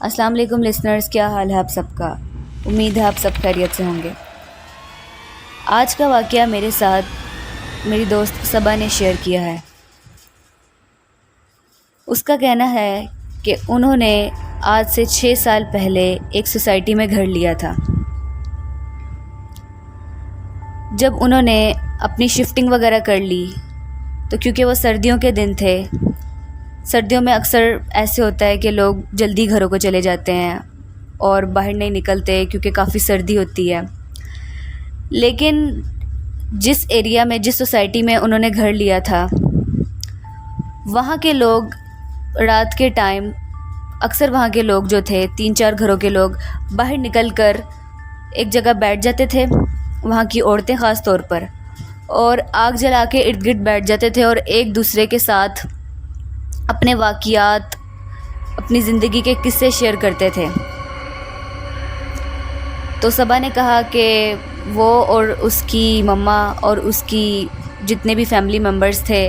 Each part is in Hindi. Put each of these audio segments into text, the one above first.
अस्सलाम वालेकुम लिसनर्स, क्या हाल है आप सबका। उम्मीद है आप सब खैरियत से होंगे। आज का वाक़या मेरे साथ मेरी दोस्त सबा ने शेयर किया है। उसका कहना है कि उन्होंने आज से 6 साल पहले एक सोसाइटी में घर लिया था। जब उन्होंने अपनी शिफ्टिंग वगैरह कर ली तो क्योंकि वो सर्दियों के दिन थे, सर्दियों में अक्सर ऐसे होता है कि लोग जल्दी घरों को चले जाते हैं और बाहर नहीं निकलते क्योंकि काफ़ी सर्दी होती है। लेकिन जिस एरिया में, जिस सोसाइटी में उन्होंने घर लिया था, वहाँ के लोग रात के टाइम अक्सर वहाँ के लोग जो थे, 3-4 घरों के लोग बाहर निकल कर एक जगह बैठ जाते थे, वहाँ की औरतें ख़ास तौर पर, और आग जला के इर्द गिर्द बैठ जाते थे और एक दूसरे के साथ अपने वाक़ियात, अपनी ज़िंदगी के किस्से शेयर करते थे। तो सबा ने कहा कि वो और उसकी मम्मा और उसकी जितने भी फैमिली मेम्बर्स थे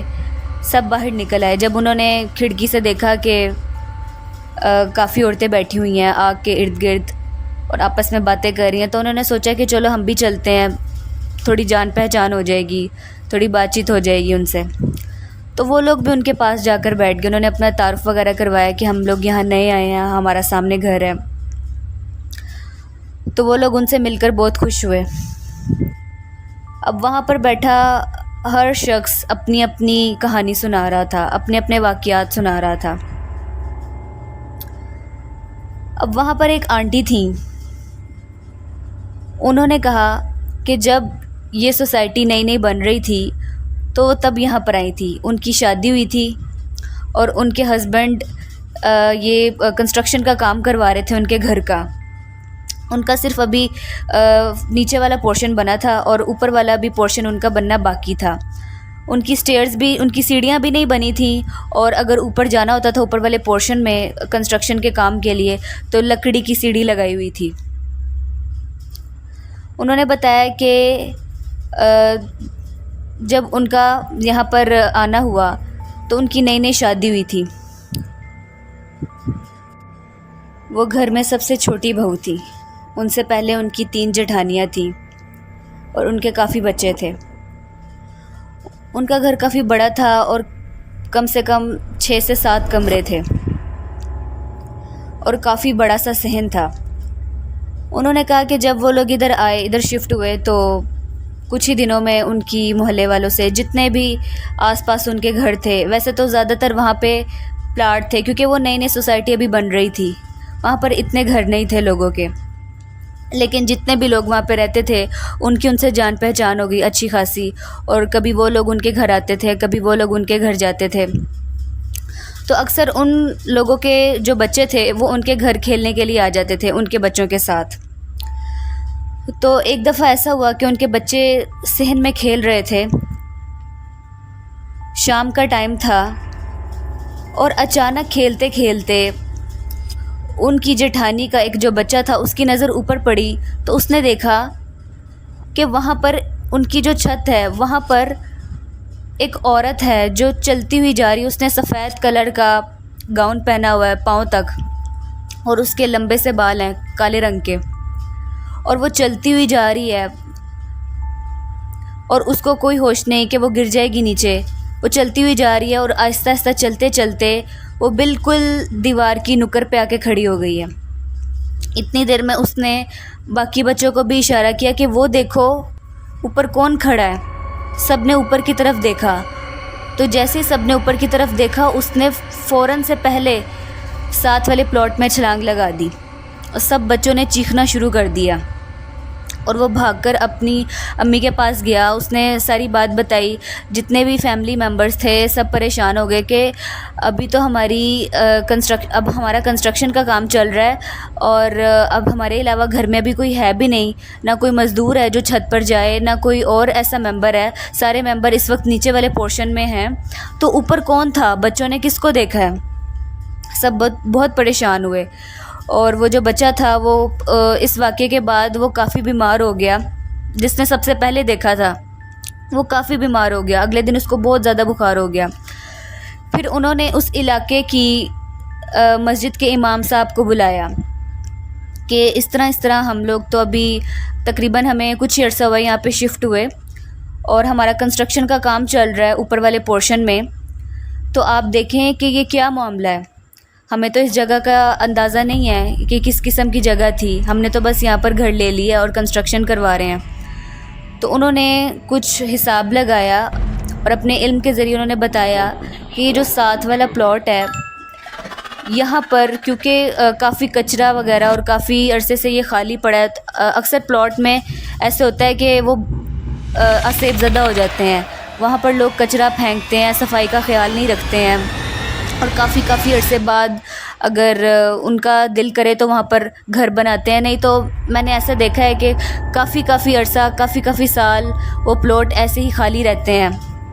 सब बाहर निकल आए। जब उन्होंने खिड़की से देखा कि काफ़ी औरतें बैठी हुई हैं आग के इर्द गिर्द और आपस में बातें कर रही हैं, तो उन्होंने सोचा कि चलो हम भी चलते हैं, थोड़ी जान पहचान हो जाएगी, थोड़ी बातचीत हो जाएगी उनसे। तो वो लोग भी उनके पास जाकर बैठ गए। उन्होंने अपना तारुफ़ वगैरह करवाया कि हम लोग यहाँ नए आए हैं, हमारा सामने घर है। तो वो लोग उनसे मिलकर बहुत खुश हुए। अब वहाँ पर बैठा हर शख्स अपनी अपनी कहानी सुना रहा था, अपने अपने वाक़ियात सुना रहा था। अब वहाँ पर एक आंटी थी, उन्होंने कहा कि जब ये सोसाइटी नई नई बन रही थी तो वो तब यहाँ पर आई थी। उनकी शादी हुई थी और उनके हस्बैंड ये कंस्ट्रक्शन का काम करवा रहे थे उनके घर का। उनका सिर्फ अभी नीचे वाला पोर्शन बना था और ऊपर वाला भी पोर्शन उनका बनना बाकी था। उनकी स्टेयर्स भी, उनकी सीढ़ियाँ भी नहीं बनी थी, और अगर ऊपर जाना होता था ऊपर वाले पोर्शन में कंस्ट्रक्शन के काम के लिए तो लकड़ी की सीढ़ी लगाई हुई थी। उन्होंने बताया कि जब उनका यहाँ पर आना हुआ तो उनकी नई नई शादी हुई थी। वो घर में सबसे छोटी बहू थी। उनसे पहले उनकी 3 जेठानियाँ थीं और उनके काफ़ी बच्चे थे। उनका घर काफ़ी बड़ा था और कम से कम 6 से 7 कमरे थे और काफ़ी बड़ा सा सहन था। उन्होंने कहा कि जब वो लोग इधर आए, इधर शिफ्ट हुए, तो कुछ ही दिनों में उनकी मोहल्ले वालों से, जितने भी आसपास उनके घर थे, वैसे तो ज़्यादातर वहाँ पे प्लाट थे क्योंकि वो नई नई सोसाइटी अभी बन रही थी, वहाँ पर इतने घर नहीं थे लोगों के, लेकिन जितने भी लोग वहाँ पे रहते थे उनकी उनसे जान पहचान हो गई अच्छी खासी, और कभी वो लोग उनके घर आते थे, कभी वो लोग उनके घर जाते थे। तो अक्सर उन लोगों के जो बच्चे थे वो उनके घर खेलने के लिए आ जाते थे उनके बच्चों के साथ। तो एक दफ़ा ऐसा हुआ कि उनके बच्चे सहन में खेल रहे थे, शाम का टाइम था, और अचानक खेलते खेलते उनकी जेठानी का एक जो बच्चा था उसकी नज़र ऊपर पड़ी तो उसने देखा कि वहाँ पर उनकी जो छत है वहाँ पर एक औरत है जो चलती हुई जा रही। उसने सफ़ेद कलर का गाउन पहना हुआ है पाँव तक और उसके लंबे से बाल हैं काले रंग के, और वो चलती हुई जा रही है और उसको कोई होश नहीं कि वो गिर जाएगी नीचे। वो चलती हुई जा रही है और आहिस्ता आहिस्ता चलते चलते वो बिल्कुल दीवार की नुक्कड़ पे आके खड़ी हो गई है। इतनी देर में उसने बाकी बच्चों को भी इशारा किया कि वो देखो ऊपर कौन खड़ा है। सब ने ऊपर की तरफ देखा, तो जैसे ही सब ने ऊपर की तरफ देखा उसने फ़ौरन से पहले साथ वाले प्लॉट में छलांग लगा दी और सब बच्चों ने चीखना शुरू कर दिया और वो भागकर अपनी अम्मी के पास गया। उसने सारी बात बताई। जितने भी फैमिली मेम्बर्स थे सब परेशान हो गए कि अभी तो अब हमारा कंस्ट्रक्शन का काम चल रहा है और अब हमारे अलावा घर में अभी कोई है भी नहीं, ना कोई मज़दूर है जो छत पर जाए, ना कोई और ऐसा मेंबर है। सारे मेंबर इस वक्त नीचे वाले पोर्शन में हैं, तो ऊपर कौन था? बच्चों ने किसको देखा है? सब बहुत परेशान हुए। और वो जो बच्चा था वो इस वाक़े के बाद वो काफ़ी बीमार हो गया। जिसने सबसे पहले देखा था वो काफ़ी बीमार हो गया। अगले दिन उसको बहुत ज़्यादा बुखार हो गया। फिर उन्होंने उस इलाके की मस्जिद के इमाम साहब को बुलाया कि इस तरह हम लोग तो अभी तकरीबन हमें कुछ ही अर्सा हुआ यहाँ पे शिफ्ट हुए और हमारा कंस्ट्रक्शन का काम चल रहा है ऊपर वाले पोर्शन में, तो आप देखें कि ये क्या मामला है। हमें तो इस जगह का अंदाज़ा नहीं है कि किस किस्म की जगह थी, हमने तो बस यहाँ पर घर ले लिया और कंस्ट्रक्शन करवा रहे हैं। तो उन्होंने कुछ हिसाब लगाया और अपने इल्म के ज़रिए उन्होंने बताया कि ये जो साथ वाला प्लॉट है यहाँ पर क्योंकि काफ़ी कचरा वगैरह और काफ़ी अरसे से ये खाली पड़ा है, अक्सर प्लॉट में ऐसे होता है कि वो असेब ज़दा हो जाते हैं, वहाँ पर लोग कचरा फेंकते हैं, सफाई का ख्याल नहीं रखते हैं और काफ़ी अरसे बाद अगर उनका दिल करे तो वहाँ पर घर बनाते हैं। नहीं तो मैंने ऐसा देखा है कि काफ़ी अरसा काफ़ी साल वो प्लॉट ऐसे ही खाली रहते हैं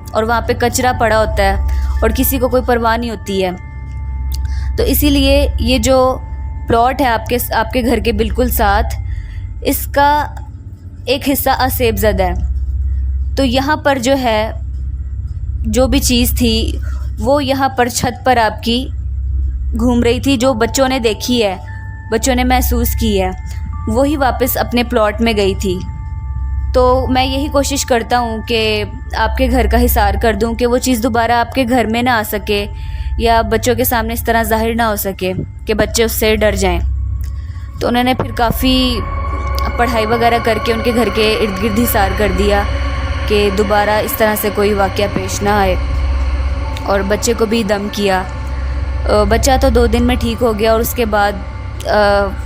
और वहाँ पे कचरा पड़ा होता है और किसी को कोई परवाह नहीं होती है। तो इसीलिए ये जो प्लॉट है आपके घर के बिल्कुल साथ, इसका एक हिस्सा असेब ज़दा है। तो यहाँ पर जो है जो भी चीज़ थी वो यहाँ पर छत पर आपकी घूम रही थी, जो बच्चों ने देखी है, बच्चों ने महसूस की है, वही वापस अपने प्लॉट में गई थी। तो मैं यही कोशिश करता हूँ कि आपके घर का हिसार कर दूँ कि वो चीज़ दोबारा आपके घर में ना आ सके या बच्चों के सामने इस तरह ज़ाहिर ना हो सके कि बच्चे उससे डर जाएं। तो उन्होंने फिर काफ़ी पढ़ाई वगैरह करके उनके घर के इर्द गिर्द हिसार कर दिया कि दोबारा इस तरह से कोई वाक़या पेश ना आए, और बच्चे को भी दम किया। बच्चा तो 2 दिन में ठीक हो गया और उसके बाद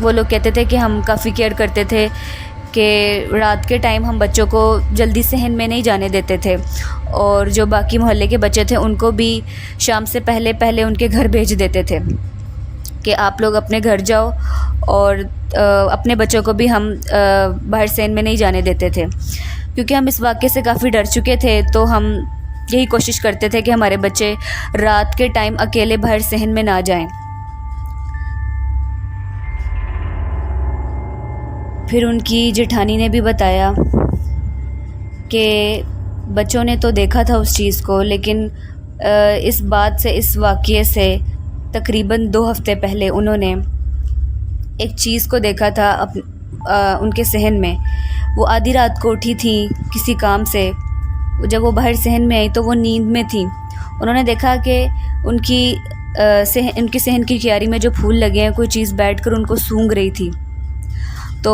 वो लोग कहते थे कि हम काफ़ी केयर करते थे कि रात के टाइम हम बच्चों को जल्दी सहन में नहीं जाने देते थे और जो बाकी मोहल्ले के बच्चे थे उनको भी शाम से पहले उनके घर भेज देते थे कि आप लोग अपने घर जाओ, और अपने बच्चों को भी हम बाहर सहन में नहीं जाने देते थे क्योंकि हम इस वाक़े से काफ़ी डर चुके थे। तो हम यही कोशिश करते थे कि हमारे बच्चे रात के टाइम अकेले बाहर सहन में ना जाएं। फिर उनकी जेठानी ने भी बताया कि बच्चों ने तो देखा था उस चीज़ को, लेकिन इस बात से, इस वाक़ये से तकरीबन 2 हफ़्ते पहले उन्होंने एक चीज़ को देखा था उनके सहन में। वो आधी रात को उठी थी किसी काम से, जब वो बाहर सहन में आई तो वो नींद में थी। उन्होंने देखा कि उनकी सहन की क्यारी में जो फूल लगे हैं, कोई चीज़ बैठकर उनको सूंघ रही थी। तो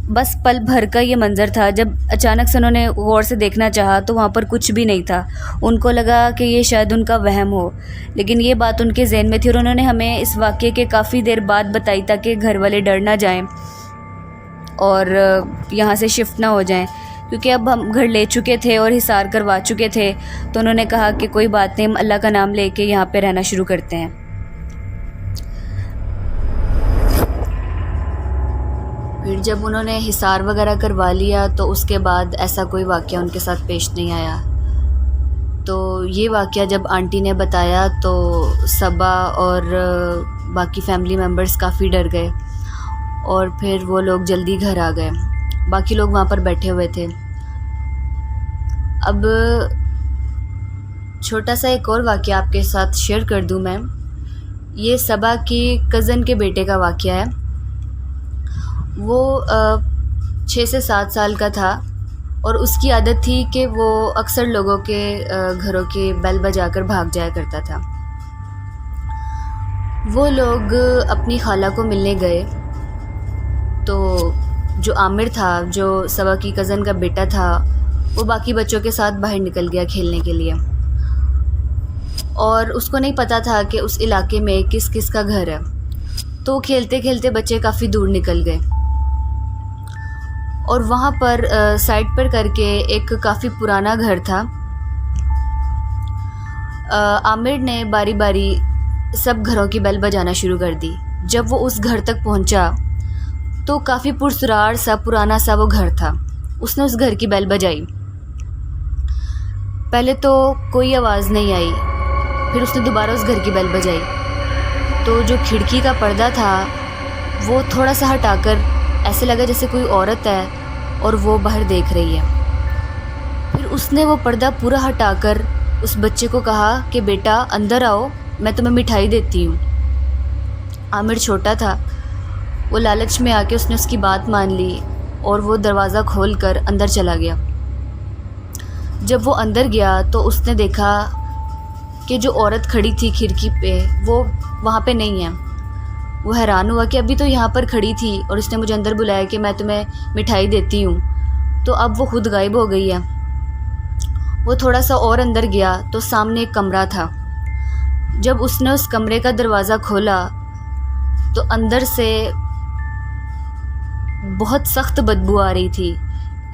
बस पल भर का ये मंज़र था। जब अचानक से उन्होंने गौर से देखना चाहा तो वहाँ पर कुछ भी नहीं था। उनको लगा कि ये शायद उनका वहम हो, लेकिन ये बात उनके ज़हन में थी और उन्होंने हमें इस वाक़ये के काफ़ी देर बाद बताई ताकि घर वाले डर ना जाएं और यहाँ से शिफ्ट ना हो जाएं, क्योंकि अब हम घर ले चुके थे और हिसार करवा चुके थे। तो उन्होंने कहा कि कोई बात नहीं, हम अल्लाह का नाम लेके यहाँ पे रहना शुरू करते हैं। फिर जब उन्होंने हिसार वगैरह करवा लिया तो उसके बाद ऐसा कोई वाक़या उनके साथ पेश नहीं आया। तो ये वाक़या जब आंटी ने बताया तो सबा और बाकी फ़ैमिली मेम्बर्स काफ़ी डर गए और फिर वो लोग जल्दी घर आ गए। बाकी लोग वहाँ पर बैठे हुए थे। अब छोटा सा एक और वाक़या आपके साथ शेयर कर दूँ मैं। ये सबा की कज़न के बेटे का वाक़या है। वो 6 से 7 साल का था और उसकी आदत थी कि वो अक्सर लोगों के घरों की बेल बजाकर भाग जाया करता था। वो लोग अपनी खाला को मिलने गए तो जो आमिर था, जो सबा की कज़न का बेटा था, वो बाकी बच्चों के साथ बाहर निकल गया खेलने के लिए और उसको नहीं पता था कि उस इलाके में किस किस का घर है। तो खेलते खेलते बच्चे काफ़ी दूर निकल गए और वहाँ पर साइड पर करके एक काफ़ी पुराना घर था। आमिर ने बारी बारी सब घरों की बेल बजाना शुरू कर दी। जब वो उस घर तक पहुँचा तो काफ़ी पुरसरार सा पुराना सा वो घर था। उसने उस घर की बेल बजाई। पहले तो कोई आवाज़ नहीं आई, फिर उसने दोबारा उस घर की बेल बजाई तो जो खिड़की का पर्दा था वो थोड़ा सा हटाकर ऐसे लगा जैसे कोई औरत है और वो बाहर देख रही है। फिर उसने वो पर्दा पूरा हटाकर उस बच्चे को कहा कि बेटा अंदर आओ, मैं तुम्हें मिठाई देती हूँ। आमिर छोटा था, वो लालच में आके उसने उसकी बात मान ली और वो दरवाज़ा खोल कर अंदर चला गया। जब वो अंदर गया तो उसने देखा कि जो औरत खड़ी थी खिड़की पे वो वहाँ पे नहीं है। वो हैरान हुआ कि अभी तो यहाँ पर खड़ी थी और उसने मुझे अंदर बुलाया कि मैं तुम्हें मिठाई देती हूँ, तो अब वो खुद गायब हो गई है। वो थोड़ा सा और अंदर गया तो सामने एक कमरा था। जब उसने उस कमरे का दरवाज़ा खोला तो अंदर से बहुत सख्त बदबू आ रही थी,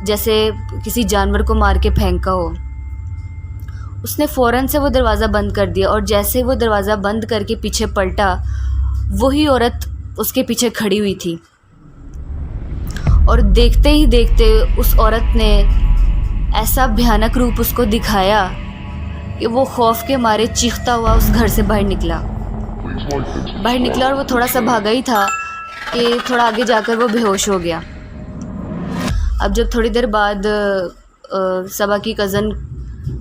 जैसे किसी जानवर को मार के फेंका हो। उसने फ़ौरन से वो दरवाज़ा बंद कर दिया और जैसे वो दरवाज़ा बंद करके पीछे पलटा, वही औरत उसके पीछे खड़ी हुई थी और देखते ही देखते उस औरत ने ऐसा भयानक रूप उसको दिखाया कि वो खौफ के मारे चीखता हुआ उस घर से बाहर निकला और वो थोड़ा सा भागा ही था कि थोड़ा आगे जाकर वो बेहोश हो गया। अब जब थोड़ी देर बाद सबा की कज़न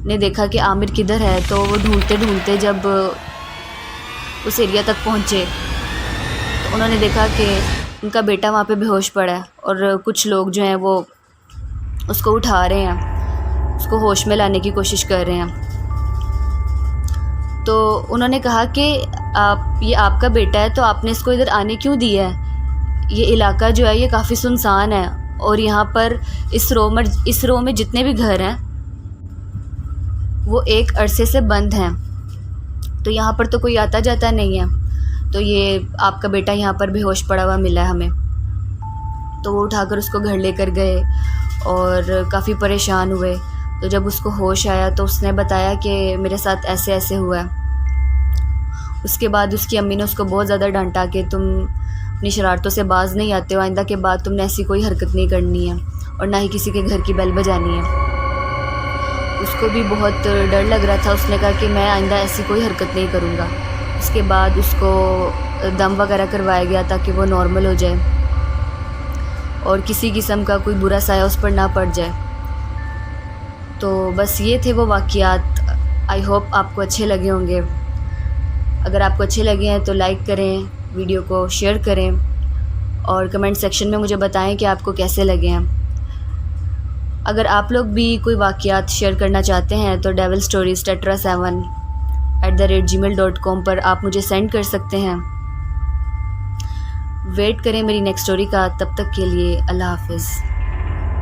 ने देखा कि आमिर किधर है, तो वो ढूंढते ढूंढते जब उस एरिया तक पहुँचे तो उन्होंने देखा कि उनका बेटा वहाँ पे बेहोश पड़ा है और कुछ लोग जो हैं वो उसको उठा रहे हैं, उसको होश में लाने की कोशिश कर रहे हैं। तो उन्होंने कहा कि ये आपका बेटा है तो आपने इसको इधर आने क्यों दिया है? ये इलाका जो है ये काफ़ी सुनसान है और यहाँ पर इस रो में जितने भी घर हैं वो एक अरसे से बंद हैं, तो यहाँ पर तो कोई आता जाता नहीं है, तो ये आपका बेटा यहाँ पर बेहोश पड़ा हुआ मिला है हमें। तो वो उठाकर उसको घर लेकर गए और काफ़ी परेशान हुए। तो जब उसको होश आया तो उसने बताया कि मेरे साथ ऐसे ऐसे हुआ है। उसके बाद उसकी अम्मी ने उसको बहुत ज़्यादा डांटा कि तुम अपनी शरारतों से बाज नहीं आते हो, आइंदा के बाद तुमने ऐसी कोई हरकत नहीं करनी है और ना ही किसी के घर की बेल बजानी है। उसको भी बहुत डर लग रहा था। उसने कहा कि मैं आइंदा ऐसी कोई हरकत नहीं करूँगा। उसके बाद उसको दम वगैरह करवाया गया ताकि वो नॉर्मल हो जाए और किसी किस्म का कोई बुरा साया उस पर ना पड़ जाए। तो बस ये थे वो वाक़यात। आई होप आपको अच्छे लगे होंगे। अगर आपको अच्छे लगे हैं तो लाइक करें, वीडियो को शेयर करें और कमेंट सेक्शन में मुझे बताएं कि आपको कैसे लगे हैं। अगर आप लोग भी कोई वाक़यात शेयर करना चाहते हैं तो devilstories7@gmail.com पर आप मुझे सेंड कर सकते हैं। वेट करें मेरी नेक्स्ट स्टोरी का। तब तक के लिए अल्लाह हाफ़िज़।